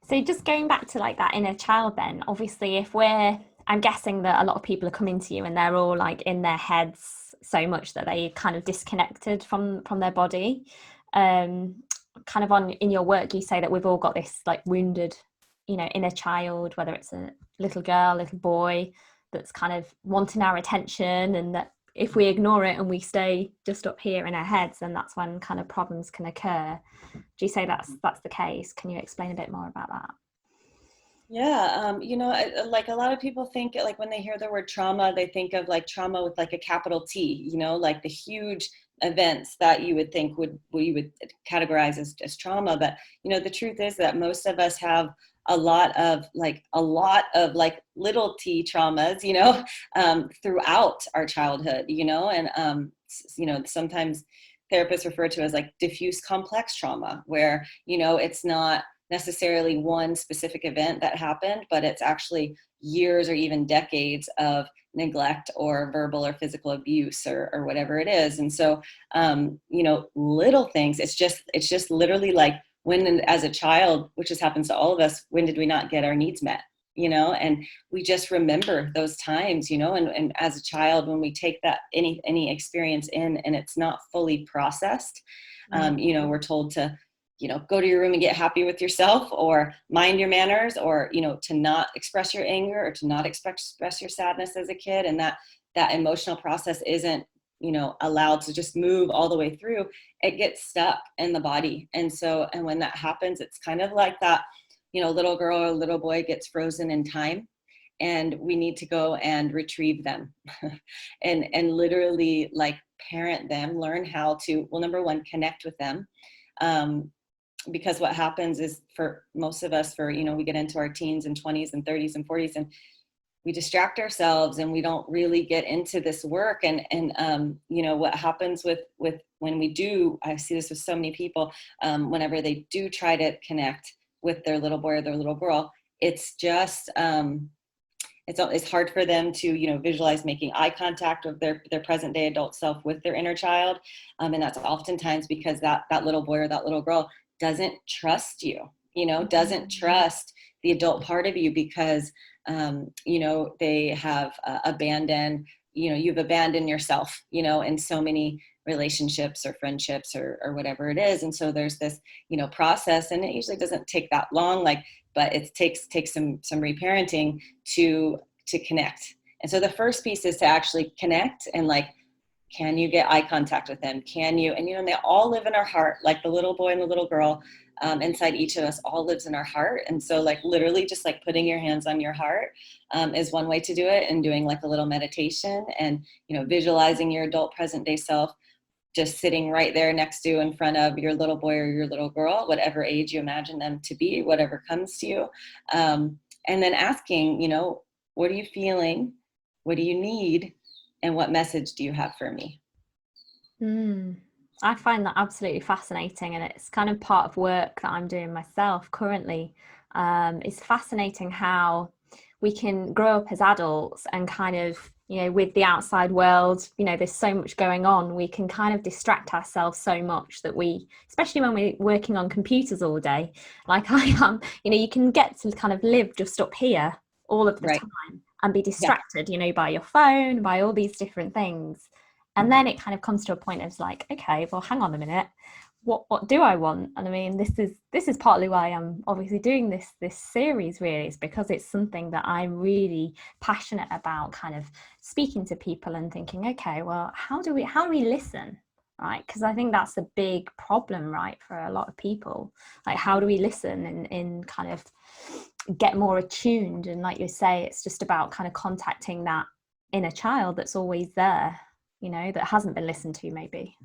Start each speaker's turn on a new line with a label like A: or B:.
A: So just going back to like that inner child then, obviously I'm guessing that a lot of people are coming to you and they're all like in their heads so much that they kind of disconnected from their body. Um, Kind of on in your work, you say that we've all got this like wounded, inner child, whether it's a little girl, little boy, that's kind of wanting our attention, and that if we ignore it and we stay just up here in our heads, then that's when kind of problems can occur. Do you say that's the case? Can you explain a bit more about that?
B: Yeah, like a lot of people think like when they hear the word trauma, they think of like trauma with like a capital T, like the huge events that you would think you would categorize as trauma. But the truth is that most of us have a lot of little T traumas, throughout our childhood, and sometimes therapists refer to as like diffuse complex trauma, where it's not necessarily one specific event that happened, but it's actually years or even decades of neglect or verbal or physical abuse or whatever it is. And so, little things, it's just literally like when, as a child, which just happens to all of us, when did we not get our needs met? And we just remember those times, and as a child, when we take that any experience in and it's not fully processed, we're told to go to your room and get happy with yourself, or mind your manners, or to not express your anger or to not express your sadness as a kid. And that emotional process isn't allowed to just move all the way through. It gets stuck in the body. And when that happens, it's kind of like that little girl or little boy gets frozen in time, and we need to go and retrieve them and literally like parent them, learn how to, well, number one, connect with them. Because what happens is, for most of us, we get into our teens and 20s and 30s and 40s, and we distract ourselves and we don't really get into this work. And what happens with when we do, I see this with so many people, whenever they do try to connect with their little boy or their little girl, it's just it's hard for them to visualize making eye contact with their present day adult self with their inner child. And that's oftentimes because that little boy or that little girl doesn't trust you, doesn't trust the adult part of you, because they have abandoned, you've abandoned yourself, in so many relationships or friendships or whatever it is. And so there's this process, and it usually doesn't take that long, but it takes some reparenting to connect. And so the first piece is to actually connect, and like, can you get eye contact with them? Can you? And they all live in our heart, like the little boy and the little girl, inside each of us all lives in our heart. And so like literally just like putting your hands on your heart is one way to do it, and doing like a little meditation, and visualizing your adult present day self just sitting right there next to, in front of your little boy or your little girl, whatever age you imagine them to be, whatever comes to you. And then asking, what are you feeling? What do you need? And what message do you have for me?
A: I find that absolutely fascinating, and it's kind of part of work that I'm doing myself currently. It's fascinating how we can grow up as adults and kind of, with the outside world, there's so much going on. We can kind of distract ourselves so much that especially when we're working on computers all day, like I am, you can get to kind of live just up here all of the
B: Right.
A: time and be
B: Yeah.
A: distracted, by your phone, by all these different things. And then it kind of comes to a point of like, okay, well, hang on a minute, what do I want? And I mean, this is partly why I'm obviously doing this series, really, is because it's something that I'm really passionate about, kind of speaking to people and thinking, okay, well, how do we listen? Right, because I think that's a big problem, right, for a lot of people. Like, how do we listen and in kind of get more attuned? And like you say, it's just about kind of contacting that inner child that's always there, that hasn't been listened to, maybe.